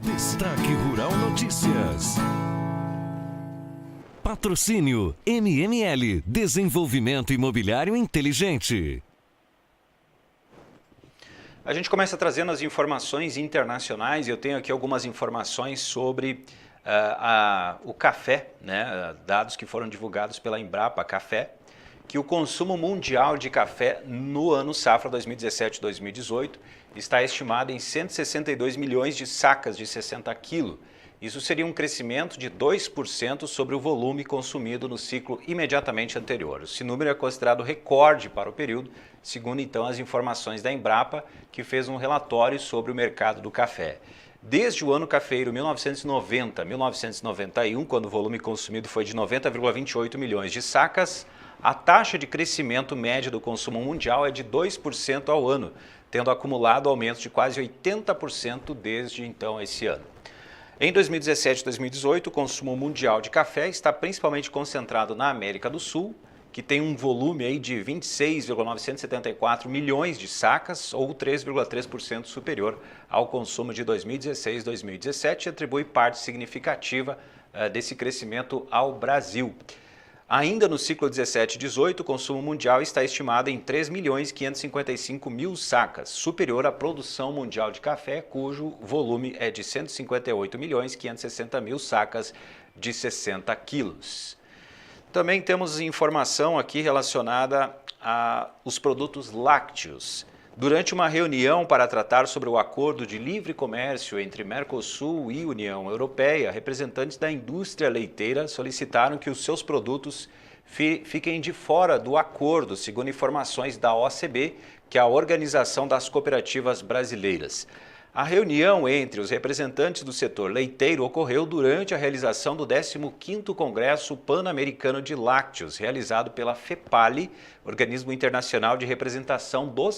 Destaque Rural Notícias. Patrocínio MML, Desenvolvimento Imobiliário Inteligente. A gente começa trazendo as informações internacionais e eu tenho aqui algumas informações sobre o café, né? Dados que foram divulgados pela Embrapa Café, que o consumo mundial de café no ano safra 2017-2018 está estimado em 162 milhões de sacas de 60 quilos. Isso seria um crescimento de 2% sobre o volume consumido no ciclo imediatamente anterior. Esse número é considerado recorde para o período, segundo então as informações da Embrapa, que fez um relatório sobre o mercado do café. Desde o ano cafeiro 1990-1991, quando o volume consumido foi de 90,28 milhões de sacas, a taxa de crescimento média do consumo mundial é de 2% ao ano, tendo acumulado aumentos de quase 80% desde então esse ano. Em 2017 e 2018, o consumo mundial de café está principalmente concentrado na América do Sul, que tem um volume aí de 26,974 milhões de sacas, ou 3,3% superior ao consumo de 2016 e 2017, e atribui parte significativa desse crescimento ao Brasil. Ainda no ciclo 17 e 18, o consumo mundial está estimado em 3.555.000 sacas, superior à produção mundial de café, cujo volume é de 158.560.000 sacas de 60 quilos. Também temos informação aqui relacionada aos produtos lácteos. Durante uma reunião para tratar sobre o acordo de livre comércio entre Mercosul e União Europeia, representantes da indústria leiteira solicitaram que os seus produtos fiquem de fora do acordo, segundo informações da OCB, que é a Organização das Cooperativas Brasileiras. A reunião entre os representantes do setor leiteiro ocorreu durante a realização do 15º Congresso Pan-Americano de Lácteos, realizado pela FEPALI, organismo internacional de representação do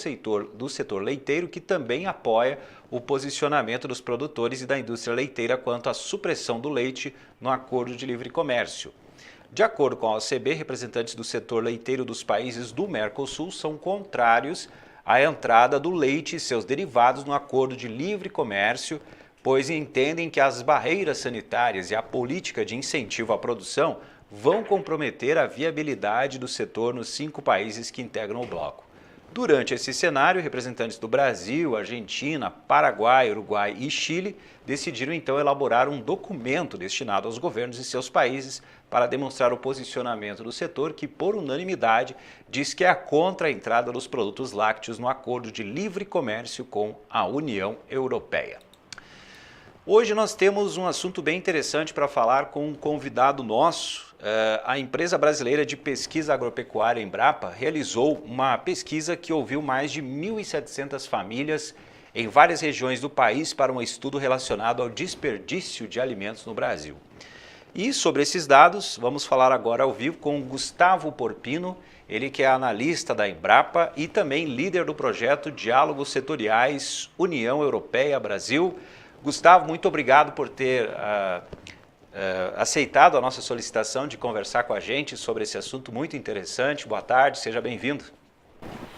setor leiteiro, que também apoia o posicionamento dos produtores e da indústria leiteira quanto à supressão do leite no Acordo de Livre Comércio. De acordo com a OCB, representantes do setor leiteiro dos países do Mercosul são contrários à entrada do leite e seus derivados no Acordo de Livre Comércio, pois entendem que as barreiras sanitárias e a política de incentivo à produção vão comprometer a viabilidade do setor nos 5 países que integram o bloco. Durante esse cenário, representantes do Brasil, Argentina, Paraguai, Uruguai e Chile decidiram então elaborar um documento destinado aos governos de seus países para demonstrar o posicionamento do setor, que por unanimidade diz que é contra a entrada dos produtos lácteos no Acordo de Livre Comércio com a União Europeia. Hoje nós temos um assunto bem interessante para falar com um convidado nosso. A empresa brasileira de pesquisa agropecuária Embrapa realizou uma pesquisa que ouviu mais de 1.700 famílias em várias regiões do país para um estudo relacionado ao desperdício de alimentos no Brasil. E sobre esses dados, vamos falar agora ao vivo com Gustavo Porpino, ele que é analista da Embrapa e também líder do projeto Diálogos Setoriais União Europeia-Brasil. Gustavo, muito obrigado por ter aceitado a nossa solicitação de conversar com a gente sobre esse assunto muito interessante. Boa tarde, seja bem-vindo.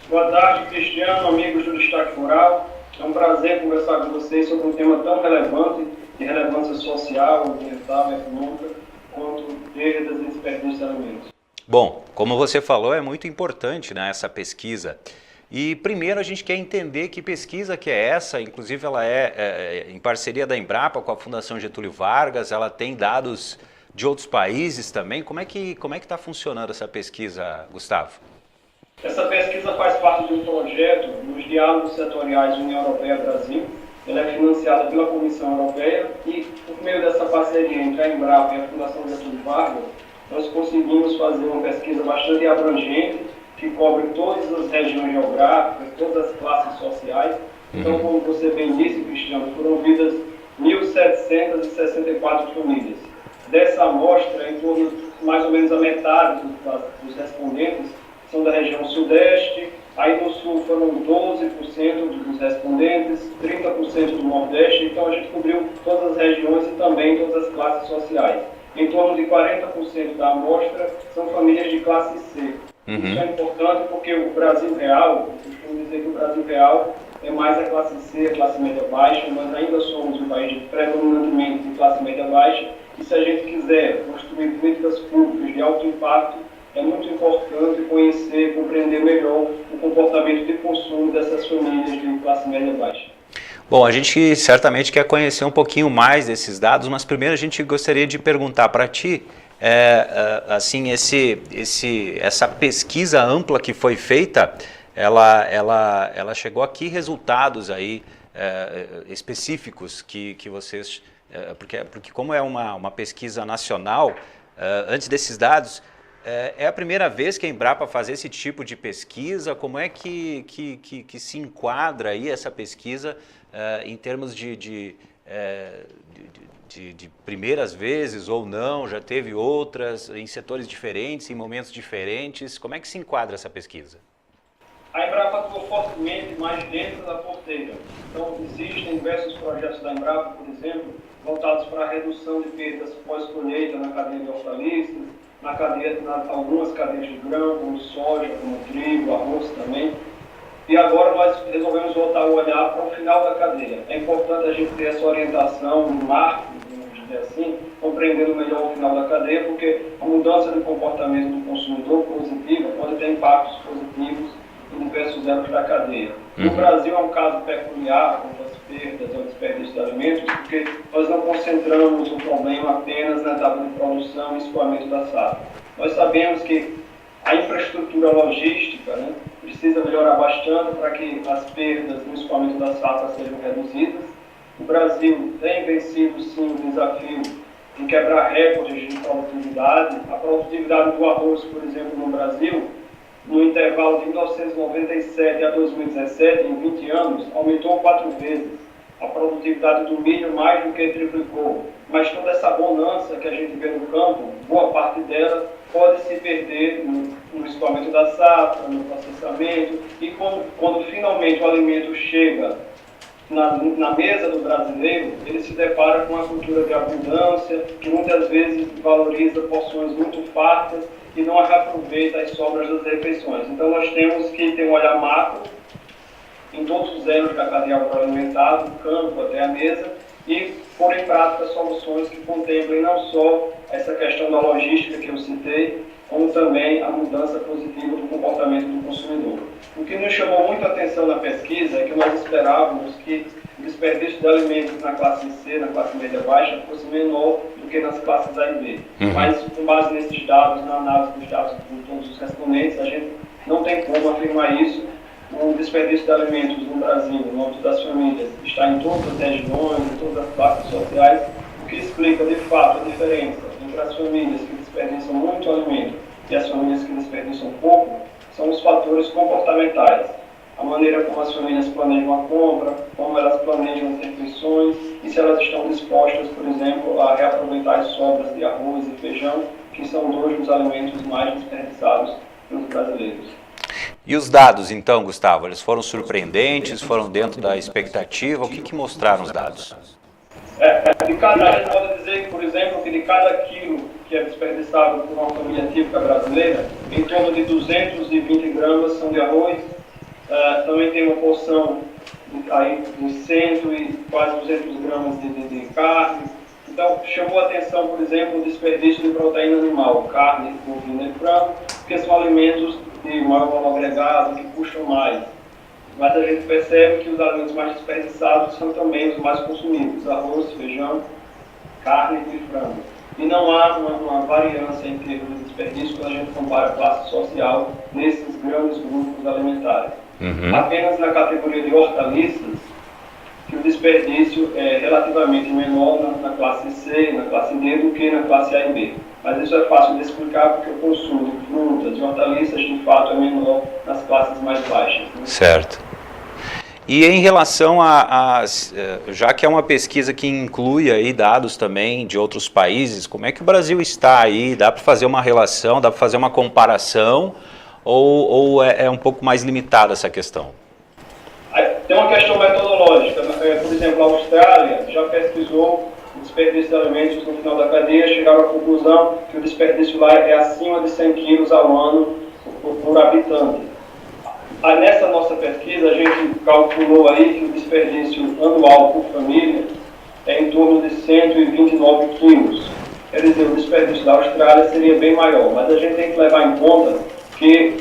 Boa tarde, Cristiano, amigos do Destaque Rural. É um prazer conversar com vocês sobre um tema tão relevante, de relevância social, ambiental e econômica, quanto perdas e desperdício de alimentos. Bom, como você falou, é muito importante, né, essa pesquisa. E primeiro a gente quer entender que pesquisa que é essa, inclusive ela é em parceria da Embrapa com a Fundação Getúlio Vargas, ela tem dados de outros países também. Como é que está funcionando essa pesquisa, Gustavo? Essa pesquisa faz parte de um projeto nos Diálogos Setoriais União Europeia-Brasil. Ela é financiada pela Comissão Europeia e, por meio dessa parceria entre a Embrapa e a Fundação Getúlio Vargas, nós conseguimos fazer uma pesquisa bastante abrangente, que cobre todas as regiões geográficas, todas as classes sociais. Então, como você bem disse, Cristiano, foram ouvidas 1.764 famílias. Dessa amostra, em torno de mais ou menos a metade dos respondentes são da região sudeste, aí no sul foram 12% dos respondentes, 30% do nordeste, então a gente cobriu todas as regiões e também todas as classes sociais. Em torno de 40% da amostra são famílias de classe C. Isso é importante porque o Brasil Brasil real, eu costumo dizer que o Brasil real é mais a classe C, a classe média baixa, mas ainda somos um país predominantemente de classe média baixa, e se a gente quiser construir políticas públicas de alto impacto, é muito importante conhecer, compreender melhor o comportamento de consumo dessas famílias de classe média baixa. Bom, a gente certamente quer conhecer um pouquinho mais desses dados, mas primeiro a gente gostaria de perguntar para ti, assim, essa pesquisa ampla que foi feita, ela chegou a que resultados aí específicos que vocês, porque como é uma pesquisa nacional, antes desses dados, é a primeira vez que a Embrapa faz esse tipo de pesquisa? Como é que se enquadra aí essa pesquisa em termos de primeiras vezes ou não? Já teve outras em setores diferentes, em momentos diferentes? Como é que se enquadra essa pesquisa? A Embrapa atua fortemente mais dentro da porteira. Então, existem diversos projetos da Embrapa, por exemplo, voltados para a redução de perdas pós-colheita na cadeia de hortaliças, algumas cadeias de grão, como soja, como trigo, arroz também. E agora nós resolvemos voltar o olhar para o final da cadeia. É importante a gente ter essa orientação no marco, vamos dizer assim, compreendendo melhor o final da cadeia, porque a mudança de comportamento do consumidor positiva pode ter impactos positivos em diversos elos da cadeia. No Brasil é um caso peculiar quanto às perdas ou desperdício de alimentos, porque nós não concentramos o problema apenas na etapa de produção e escoamento da safra. Nós sabemos que a infraestrutura logística, né, precisa melhorar bastante para que as perdas no escoamento da safra sejam reduzidas. O Brasil tem vencido, sim, o desafio de quebrar recordes de produtividade. A produtividade do arroz, por exemplo, no Brasil, no intervalo de 1997 a 2017, em 20 anos, aumentou 4 vezes. A produtividade do milho mais do que triplicou. Mas toda essa bonança que a gente vê no campo, boa parte dela pode se perder no escoamento da safra, no processamento, e quando finalmente o alimento chega na mesa do brasileiro, ele se depara com uma cultura de abundância, que muitas vezes valoriza porções muito fartas e não reaproveita as sobras das refeições. Então nós temos que ter um olhar macro em todos os elos da cadeia agroalimentar, do campo até a mesa, e pôr em prática soluções que contemplem não só essa questão da logística que eu citei, como também a mudança positiva do comportamento do consumidor. O que nos chamou muito a atenção na pesquisa é que nós esperávamos que o desperdício de alimentos na classe C, na classe média baixa, fosse menor do que nas classes A e B. Mas, com base nesses dados, na análise dos dados de todos os respondentes, a gente não tem como afirmar isso. O desperdício de alimentos no Brasil, no âmbito das famílias, está em todas as regiões, em todas as classes sociais, o que explica, de fato, a diferença entre as famílias que desperdiçam muito alimento e as famílias que desperdiçam pouco, são os fatores comportamentais. A maneira como as famílias planejam a compra, como elas planejam as refeições e se elas estão dispostas, por exemplo, a reaproveitar as sobras de arroz e feijão, que são dois dos alimentos mais desperdiçados pelos brasileiros. E os dados, então, Gustavo, eles foram surpreendentes, foram dentro da expectativa? O que mostraram os dados? A gente pode dizer, por exemplo, que de cada quilo que é desperdiçado por uma família típica brasileira, em torno de 220 gramas são de arroz, também tem uma porção aí de 100 e quase 200 gramas de carne. Então, chamou a atenção, por exemplo, o desperdício de proteína animal, carne, bovina e frango, porque são alimentos de maior valor agregado, que custam mais. Mas a gente percebe que os alimentos mais desperdiçados são também os mais consumidos: arroz, feijão, carne e frango. E não há uma variância em termos de desperdício quando a gente compara a classe social nesses grandes grupos alimentares. Apenas na categoria de hortaliças, que o desperdício é relativamente menor na classe C, na classe D, do que na classe A e B. Mas isso é fácil de explicar porque o consumo de frutas e hortaliças, de fato, é menor nas classes mais baixas. Né? Certo. E em relação já que é uma pesquisa que inclui aí dados também de outros países, como é que o Brasil está aí? Dá para fazer uma relação, dá para fazer uma comparação, ou é um pouco mais limitada essa questão? Tem uma questão metodológica. Por exemplo, a Austrália já pesquisou o desperdício de alimentos no final da cadeia, chegaram à conclusão que o desperdício lá é acima de 100 quilos ao ano por habitante. Nessa nossa pesquisa, a gente calculou aí que o desperdício anual por família é em torno de 129 quilos. Quer dizer, o desperdício da Austrália seria bem maior, mas a gente tem que levar em conta que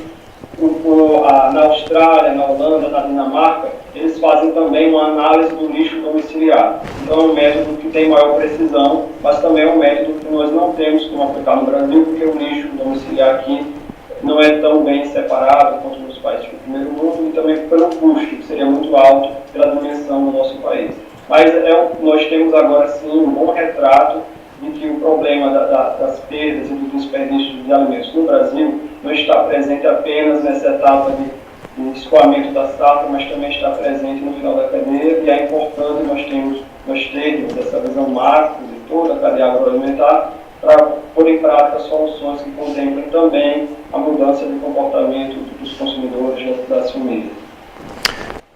na Austrália, na Holanda, na Dinamarca, eles fazem também uma análise do lixo domiciliar. Então é um método que tem maior precisão, mas também é um método que nós não temos como aplicar no Brasil, porque o lixo domiciliar aqui não é tão bem separado quanto nos países do primeiro mundo, e também pelo custo, que seria muito alto pela dimensão do nosso país. Mas nós temos agora sim um bom retrato de que o problema das perdas e do desperdício de alimentos no Brasil não está presente apenas nessa etapa de escoamento da safra, mas também está presente no final da cadeia, e é importante nós termos essa visão macro de toda a cadeia agroalimentar para pôr em prática soluções que contemplem também a mudança de comportamento dos consumidores das famílias.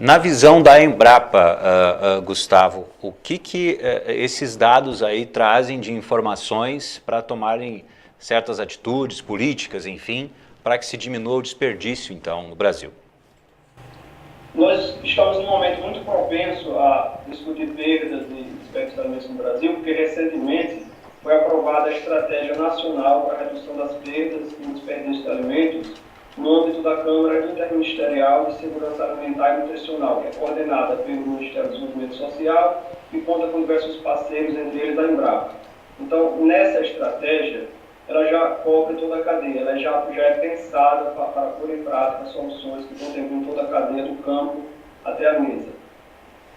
Na visão da Embrapa, Gustavo, o que esses dados aí trazem de informações para tomarem certas atitudes políticas, enfim, para que se diminua o desperdício, então, no Brasil? Nós estamos num momento muito propenso a discutir perdas e desperdício de alimentos no Brasil, porque recentemente foi aprovada a Estratégia Nacional para a Redução das Perdas e Desperdício de Alimentos no âmbito da Câmara Interministerial de Segurança Alimentar e Nutricional, que é coordenada pelo Ministério do Desenvolvimento Social e conta com diversos parceiros, entre eles a Embrapa. Então, nessa estratégia, ela já cobre toda a cadeia, ela já é pensada para pôr em prática soluções que contemplam toda a cadeia do campo até a mesa.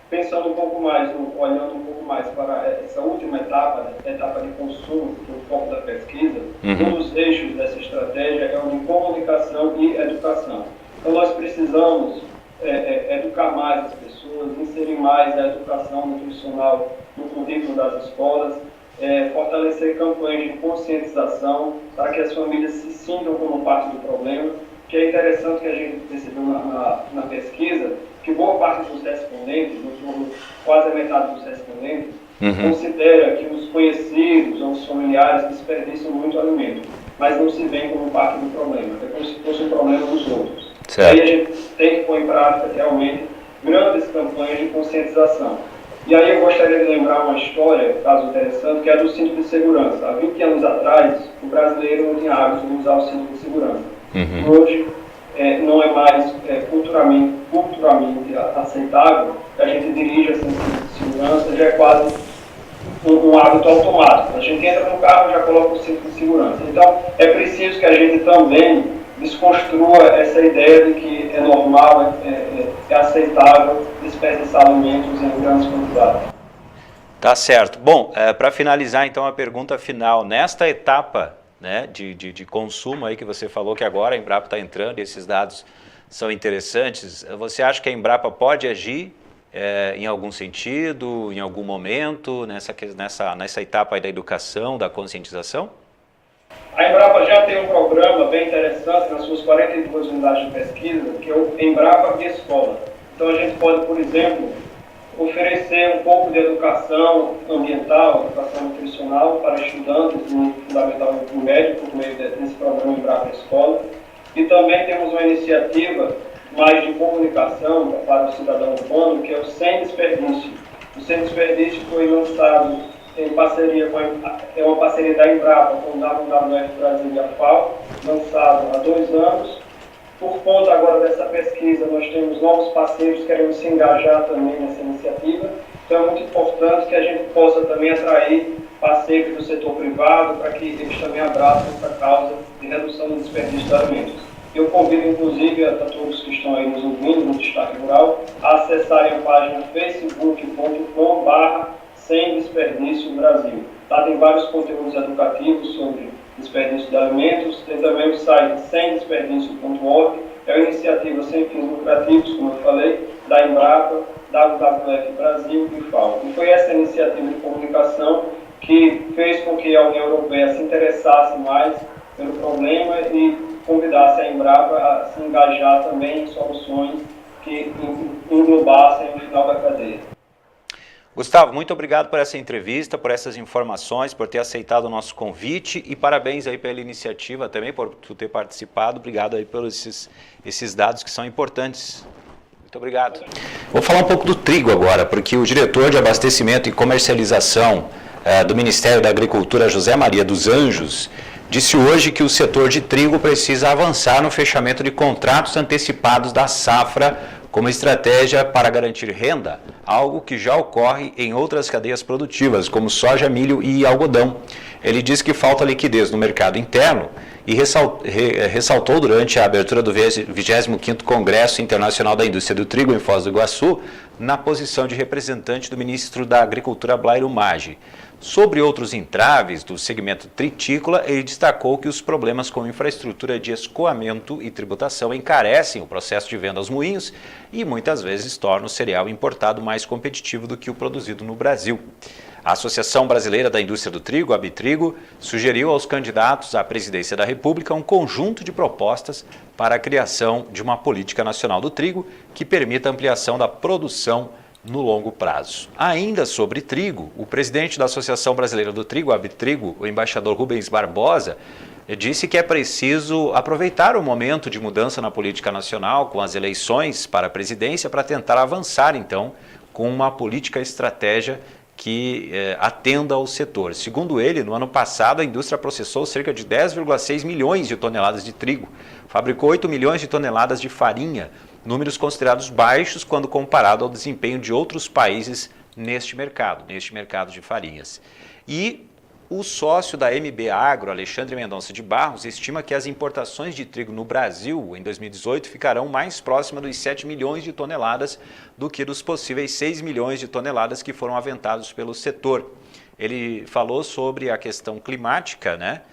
Pensando um pouco mais, olhando um pouco mais para essa última etapa, a etapa de consumo, que é o foco da pesquisa, um dos eixos dessa estratégia é o de comunicação e educação. Então nós precisamos educar mais as pessoas, inserir mais a educação nutricional no currículo das escolas, fortalecer campanhas de conscientização para que as famílias se sintam como parte do problema, que é interessante que a gente percebeu na pesquisa, que boa parte dos respondentes, quase a metade dos respondentes, considera que os conhecidos ou os familiares desperdiciam muito alimento, mas não se veem como parte do problema, é como se fosse um problema dos outros. Certo. Aí a gente tem que pôr em prática realmente grandes campanhas de conscientização. E aí eu gostaria de lembrar uma história, caso interessante, que é do cinto de segurança. Há 20 anos atrás, o brasileiro não tinha hábito de usar o cinto de segurança. Hoje, não é mais culturalmente aceitável que a gente dirija sem cinto de segurança, já é quase um hábito automático. A gente entra no carro e já coloca o cinto de segurança. Então, é preciso que a gente também desconstrua essa ideia de que é normal, é aceitável desperdiçar alimentos em grandes quantidades. Tá certo. Bom, para finalizar então a pergunta final, nesta etapa, né, de consumo aí que você falou que agora a Embrapa está entrando e esses dados são interessantes, você acha que a Embrapa pode agir em algum sentido, em algum momento, nessa etapa aí da educação, da conscientização? A Embrapa já tem um programa bem interessante nas suas 42 unidades de pesquisa, que é o Embrapa Via Escola. Então a gente pode, por exemplo, oferecer um pouco de educação ambiental, educação nutricional para estudantes no Fundamental e no Médio, por meio desse programa Embrapa Escola. E também temos uma iniciativa mais de comunicação para o cidadão urbano, que é o Sem Desperdício. O Sem Desperdício foi lançado em parceria é uma parceria da Embrapa com o WWF Brasil e a FAO, lançado há 2 anos. Por conta agora dessa pesquisa, nós temos novos parceiros querendo se engajar também nessa iniciativa. Então é muito importante que a gente possa também atrair parceiros do setor privado para que eles também abracem essa causa de redução do desperdício de alimentos. Eu convido, inclusive, a todos que estão aí nos ouvindo no Destaque Rural a acessarem a página facebook.com/Sem Desperdício Brasil. Lá tem vários conteúdos educativos sobre desperdício de alimentos, tem também o site semdesperdício.org, é uma iniciativa sem fins lucrativos, como eu falei, da Embrapa, WWF Brasil e FAO. E foi essa iniciativa de comunicação que fez com que a União Europeia se interessasse mais pelo problema e convidasse a Embrapa a se engajar também em soluções que englobassem o final da cadeia. Gustavo, muito obrigado por essa entrevista, por essas informações, por ter aceitado o nosso convite e parabéns aí pela iniciativa também, por tu ter participado. Obrigado aí pelos esses dados que são importantes. Muito obrigado. Vou falar um pouco do trigo agora, porque o diretor de abastecimento e comercialização do Ministério da Agricultura, José Maria dos Anjos, disse hoje que o setor de trigo precisa avançar no fechamento de contratos antecipados da safra como estratégia para garantir renda, algo que já ocorre em outras cadeias produtivas, como soja, milho e algodão. Ele diz que falta liquidez no mercado interno e ressaltou durante a abertura do 25º Congresso Internacional da Indústria do Trigo em Foz do Iguaçu, na posição de representante do ministro da Agricultura, Blairo Maggi. Sobre outros entraves do segmento tritícola, ele destacou que os problemas com infraestrutura de escoamento e tributação encarecem o processo de venda aos moinhos e muitas vezes tornam o cereal importado mais competitivo do que o produzido no Brasil. A Associação Brasileira da Indústria do Trigo, Abitrigo, sugeriu aos candidatos à presidência da República um conjunto de propostas para a criação de uma política nacional do trigo que permita a ampliação da produção no longo prazo. Ainda sobre trigo, o presidente da Associação Brasileira do Trigo, Abitrigo, o embaixador Rubens Barbosa, disse que é preciso aproveitar o momento de mudança na política nacional com as eleições para a presidência para tentar avançar, então, com uma política estratégia que atenda ao setor. Segundo ele, no ano passado, a indústria processou cerca de 10,6 milhões de toneladas de trigo, fabricou 8 milhões de toneladas de farinha, números considerados baixos quando comparado ao desempenho de outros países neste mercado de farinhas. E o sócio da MB Agro, Alexandre Mendonça de Barros, estima que as importações de trigo no Brasil em 2018 ficarão mais próximas dos 7 milhões de toneladas do que dos possíveis 6 milhões de toneladas que foram aventados pelo setor. Ele falou sobre a questão climática, né?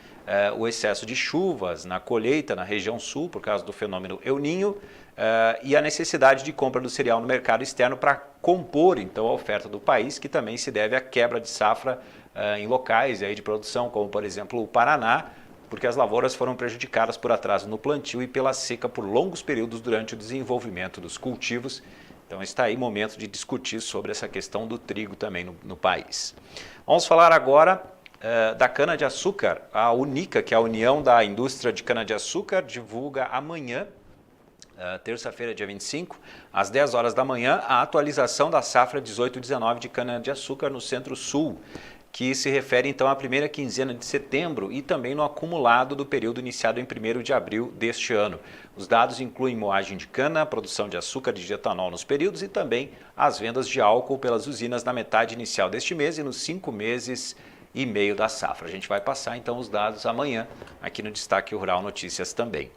O excesso de chuvas na colheita na região sul por causa do fenômeno El Niño e a necessidade de compra do cereal no mercado externo para compor então a oferta do país, que também se deve à quebra de safra em locais aí de produção, como por exemplo o Paraná, porque as lavouras foram prejudicadas por atraso no plantio e pela seca por longos períodos durante o desenvolvimento dos cultivos. Então está aí o momento de discutir sobre essa questão do trigo também no país. Vamos falar agora da cana-de-açúcar. A UNICA, que é a União da Indústria de Cana-de-Açúcar, divulga amanhã, terça-feira, dia 25, às 10 horas da manhã, a atualização da safra 18/19 de cana-de-açúcar no Centro-Sul, que se refere então à primeira quinzena de setembro e também no acumulado do período iniciado em 1º de abril deste ano. Os dados incluem moagem de cana, produção de açúcar e de etanol nos períodos e também as vendas de álcool pelas usinas na metade inicial deste mês e nos 5 meses e meio da safra. A gente vai passar então os dados amanhã aqui no Destaque Rural Notícias também.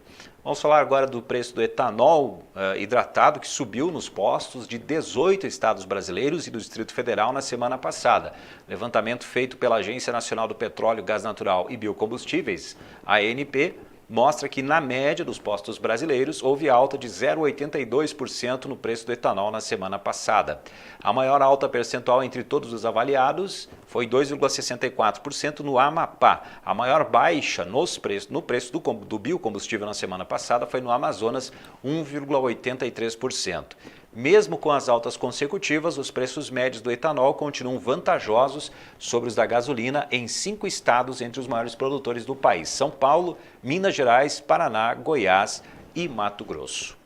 Vamos falar agora do preço do etanol hidratado, que subiu nos postos de 18 estados brasileiros e do Distrito Federal na semana passada. Levantamento feito pela Agência Nacional do Petróleo, Gás Natural e Biocombustíveis, a ANP, mostra que na média dos postos brasileiros houve alta de 0,82% no preço do etanol na semana passada. A maior alta percentual entre todos os avaliados foi 2,64% no Amapá. A maior baixa no preço do biocombustível na semana passada foi no Amazonas, 1,83%. Mesmo com as altas consecutivas, os preços médios do etanol continuam vantajosos sobre os da gasolina em 5 estados entre os maiores produtores do país: São Paulo, Minas Gerais, Paraná, Goiás e Mato Grosso.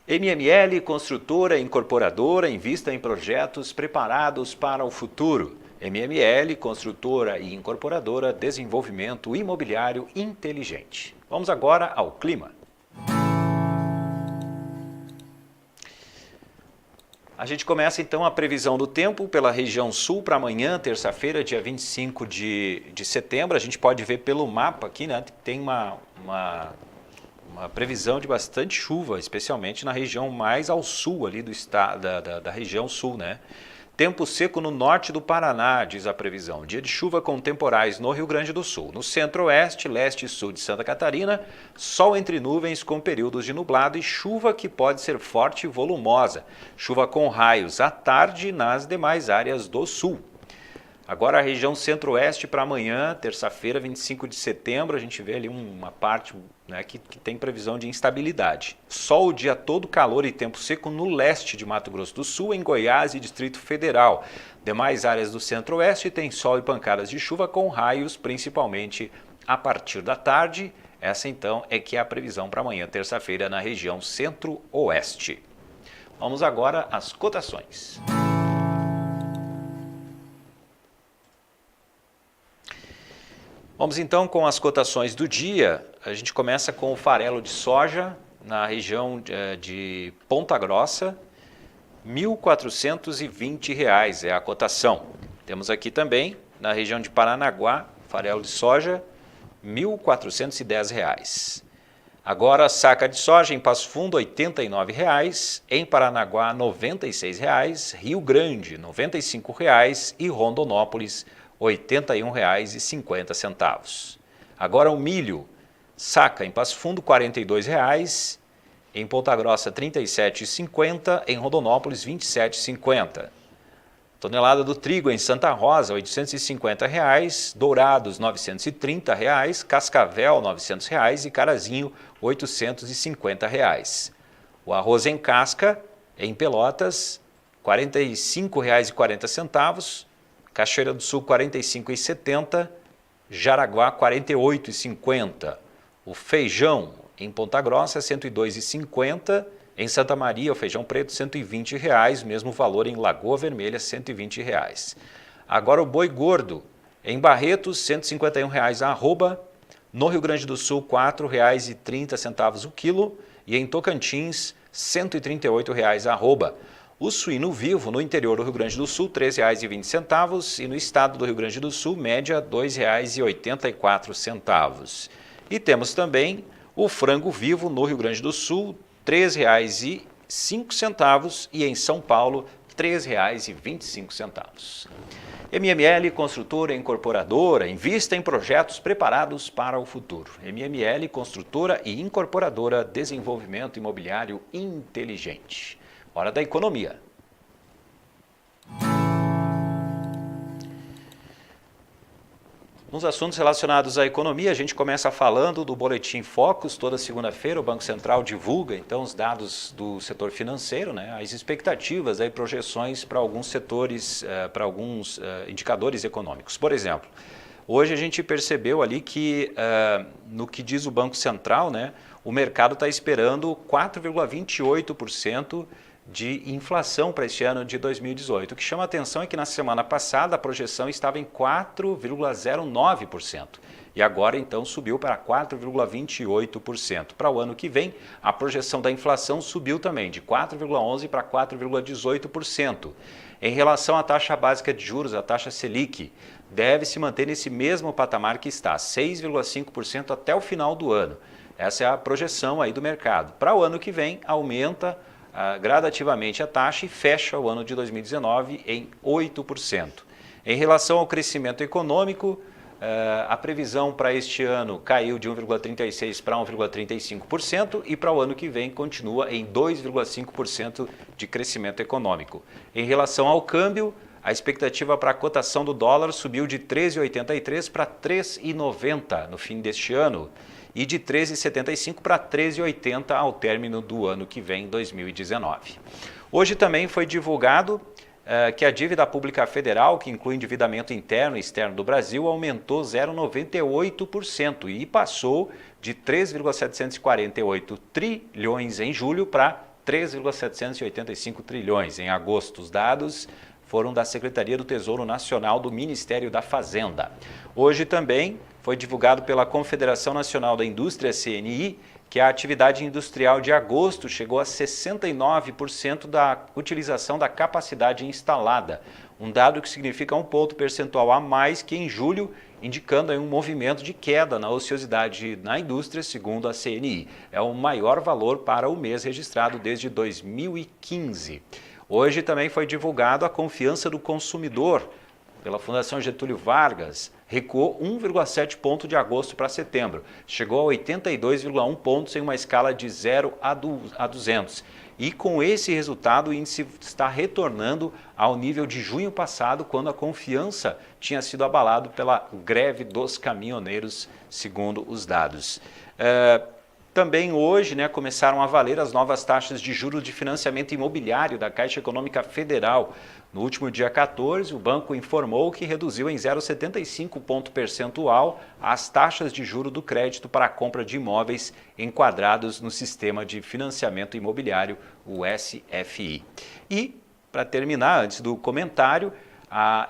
MML, construtora e incorporadora, invista em projetos preparados para o futuro. MML, construtora e incorporadora, desenvolvimento imobiliário inteligente. Vamos agora ao clima. A gente começa então a previsão do tempo pela região sul para amanhã, terça-feira, dia 25 de setembro. A gente pode ver pelo mapa aqui, né? Tem uma previsão de bastante chuva, especialmente na região mais ao sul ali do estado, da região sul, né? Tempo seco no norte do Paraná, diz a previsão. Dia de chuva com temporais no Rio Grande do Sul. No centro-oeste, leste e sul de Santa Catarina, sol entre nuvens com períodos de nublado e chuva que pode ser forte e volumosa. Chuva com raios à tarde nas demais áreas do sul. Agora a região centro-oeste para amanhã, terça-feira, 25 de setembro, a gente vê ali uma parte, né, que tem previsão de instabilidade. Sol o dia todo, calor e tempo seco no leste de Mato Grosso do Sul, em Goiás e Distrito Federal. Demais áreas do centro-oeste tem sol e pancadas de chuva com raios, principalmente a partir da tarde. Essa então é que é a previsão para amanhã, terça-feira, na região centro-oeste. Vamos agora às cotações. Vamos então com as cotações do dia. A gente começa com o farelo de soja na região de Ponta Grossa, R$ 1.420 é a cotação. Temos aqui também na região de Paranaguá, farelo de soja, R$ 1.410. Agora, saca de soja em Passo Fundo, R$ 89,00, em Paranaguá, R$ 96,00, Rio Grande, R$ 95,00 e Rondonópolis, R$ 81,50. Agora o milho, saca em Passo Fundo, R$ 42,00, em Ponta Grossa, R$ 37,50, em Rondonópolis, R$ 27,50. Tonelada do trigo em Santa Rosa, R$ 850,00, Dourados, R$ 930,00, Cascavel, R$ 900,00 e Carazinho, R$ 850,00. O arroz em casca, em Pelotas, R$ 45,40, Cachoeira do Sul, R$ 45,70, Jaraguá, R$ 48,50. O feijão em Ponta Grossa, R$ 102,50. Em Santa Maria, o feijão preto, R$ 120,00, mesmo valor em Lagoa Vermelha, R$ 120,00. Agora o boi gordo, em Barretos, R$ 151,00 a arroba, no Rio Grande do Sul, R$ 4,30 o quilo, e em Tocantins, R$ 138,00 a arroba. O suíno vivo, no interior do Rio Grande do Sul, R$ 3,20, e no estado do Rio Grande do Sul, média, R$ 2,84. E temos também o frango vivo, no Rio Grande do Sul, R$ 3,05 e em São Paulo, R$ 3,25. MML Construtora e Incorporadora, invista em projetos preparados para o futuro. MML Construtora e Incorporadora, desenvolvimento imobiliário inteligente. Hora da economia. Nos assuntos relacionados à economia, a gente começa falando do Boletim Focus. Toda segunda-feira o Banco Central divulga então os dados do setor financeiro, né, as expectativas e projeções para alguns setores, para alguns indicadores econômicos. Por exemplo, hoje a gente percebeu ali que, no que diz o Banco Central, né, o mercado está esperando 4,28% de inflação para este ano de 2018. O que chama a atenção é que na semana passada a projeção estava em 4,09% e agora então subiu para 4,28%. Para o ano que vem, a projeção da inflação subiu também de 4,11% para 4,18%. Em relação à taxa básica de juros, a taxa Selic, deve se manter nesse mesmo patamar que está, 6,5% até o final do ano. Essa é a projeção aí do mercado. Para o ano que vem, aumenta gradativamente a taxa e fecha o ano de 2019 em 8%. Em relação ao crescimento econômico, a previsão para este ano caiu de 1,36% para 1,35% e para o ano que vem continua em 2,5% de crescimento econômico. Em relação ao câmbio, a expectativa para a cotação do dólar subiu de 13,83 para 3,90 no fim deste ano e de 13,75 para 13,80 ao término do ano que vem, 2019. Hoje também foi divulgado que a dívida pública federal, que inclui endividamento interno e externo do Brasil, aumentou 0,98% e passou de 3,748 trilhões em julho para 3,785 trilhões em agosto. Os dados foram da Secretaria do Tesouro Nacional do Ministério da Fazenda. Hoje também foi divulgado pela Confederação Nacional da Indústria, CNI, que a atividade industrial de agosto chegou a 69% da utilização da capacidade instalada, um dado que significa um ponto percentual a mais que em julho, indicando aí um movimento de queda na ociosidade na indústria, segundo a CNI. É o maior valor para o mês registrado desde 2015. Hoje também foi divulgado a confiança do consumidor, pela Fundação Getúlio Vargas, recuou 1,7 ponto de agosto para setembro. Chegou a 82,1 pontos em uma escala de 0 a 200. E com esse resultado, o índice está retornando ao nível de junho passado, quando a confiança tinha sido abalada pela greve dos caminhoneiros, segundo os dados. Também hoje, começaram a valer as novas taxas de juros de financiamento imobiliário da Caixa Econômica Federal. No último dia 14, o banco informou que reduziu em 0,75 ponto percentual as taxas de juro do crédito para a compra de imóveis enquadrados no Sistema de Financiamento Imobiliário, o SFI. E, para terminar, antes do comentário,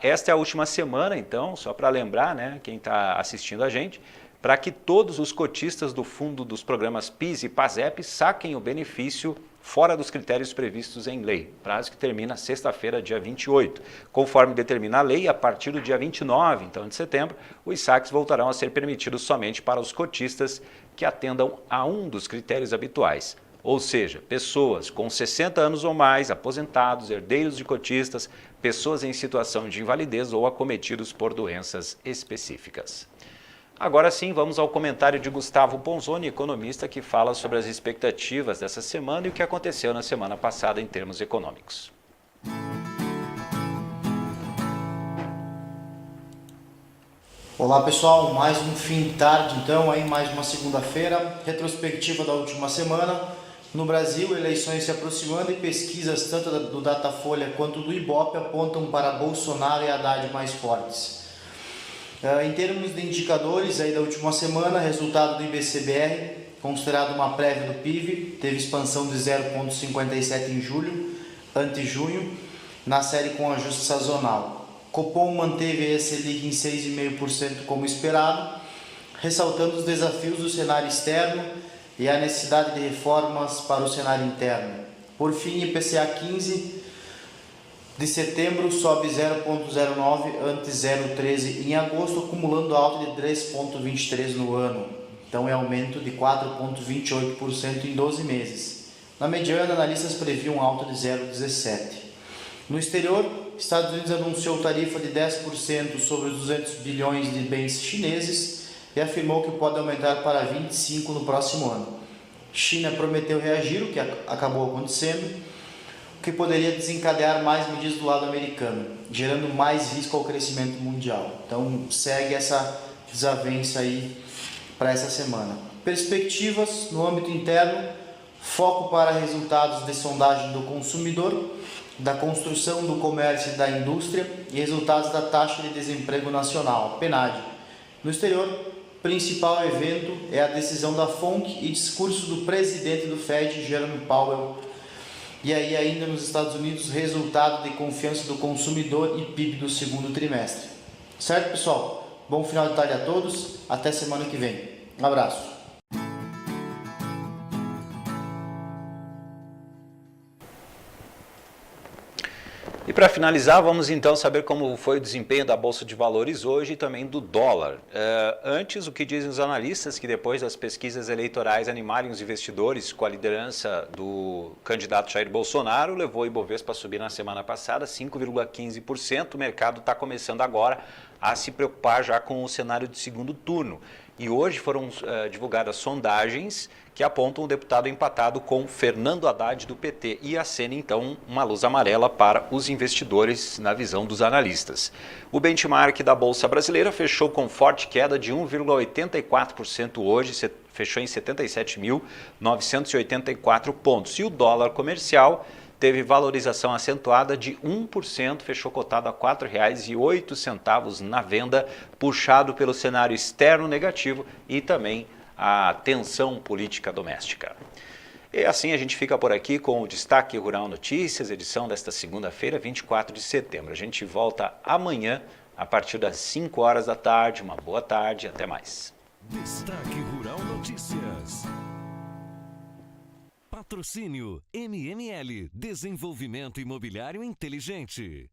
esta é a última semana, então, só para lembrar, quem está assistindo a gente, para que todos os cotistas do fundo dos programas PIS e PASEP saquem o benefício fora dos critérios previstos em lei. Prazo que termina sexta-feira, dia 28. Conforme determina a lei, a partir do dia 29, então, de setembro, os saques voltarão a ser permitidos somente para os cotistas que atendam a um dos critérios habituais. Ou seja, pessoas com 60 anos ou mais, aposentados, herdeiros de cotistas, pessoas em situação de invalidez ou acometidos por doenças específicas. Agora sim, vamos ao comentário de Gustavo Ponzoni, economista, que fala sobre as expectativas dessa semana e o que aconteceu na semana passada em termos econômicos. Olá pessoal, mais um fim de tarde então, mais uma segunda-feira, retrospectiva da última semana. No Brasil, eleições se aproximando e pesquisas tanto do Datafolha quanto do Ibope apontam para Bolsonaro e Haddad mais fortes. Em termos de indicadores da última semana, resultado do IBCBR, considerado uma prévia do PIB, teve expansão de 0,57 em julho, ante junho, na série com ajuste sazonal. Copom manteve a Selic em 6,5% como esperado, ressaltando os desafios do cenário externo e a necessidade de reformas para o cenário interno. Por fim, IPCA 15 de setembro sobe 0,09 ante 0,13 em agosto, acumulando alta de 3,23 no ano. Então é aumento de 4,28% em 12 meses. Na mediana, analistas previam alta de 0,17. No exterior, Estados Unidos anunciou tarifa de 10% sobre os 200 bilhões de bens chineses e afirmou que pode aumentar para 25% no próximo ano. China prometeu reagir, o que acabou acontecendo, que poderia desencadear mais medidas do lado americano, gerando mais risco ao crescimento mundial. Então segue essa desavença para essa semana. Perspectivas no âmbito interno, foco para resultados de sondagem do consumidor, da construção do comércio e da indústria e resultados da taxa de desemprego nacional, PNAD. No exterior, principal evento é a decisão da FONC e discurso do presidente do Fed, Jerome Powell. E aí ainda nos Estados Unidos, resultado de confiança do consumidor e PIB do segundo trimestre. Certo, pessoal? Bom final de tarde a todos. Até semana que vem. Um abraço. E para finalizar, vamos então saber como foi o desempenho da Bolsa de Valores hoje e também do dólar. Antes, o que dizem os analistas, que depois das pesquisas eleitorais animarem os investidores com a liderança do candidato Jair Bolsonaro, levou o Ibovespa a subir na semana passada 5,15%. O mercado está começando agora a se preocupar já com o cenário de segundo turno. E hoje foram divulgadas sondagens que apontam o deputado empatado com Fernando Haddad do PT e acena então uma luz amarela para os investidores na visão dos analistas. O benchmark da Bolsa Brasileira fechou com forte queda de 1,84% hoje, fechou em 77.984 pontos. E o dólar comercial teve valorização acentuada de 1%, fechou cotado a R$ 4,08 na venda, puxado pelo cenário externo negativo e também a tensão política doméstica. E assim a gente fica por aqui com o Destaque Rural Notícias, edição desta segunda-feira, 24 de setembro. A gente volta amanhã, a partir das 5 horas da tarde. Uma boa tarde, até mais. Destaque Rural Notícias. Patrocínio MML, Desenvolvimento Imobiliário Inteligente.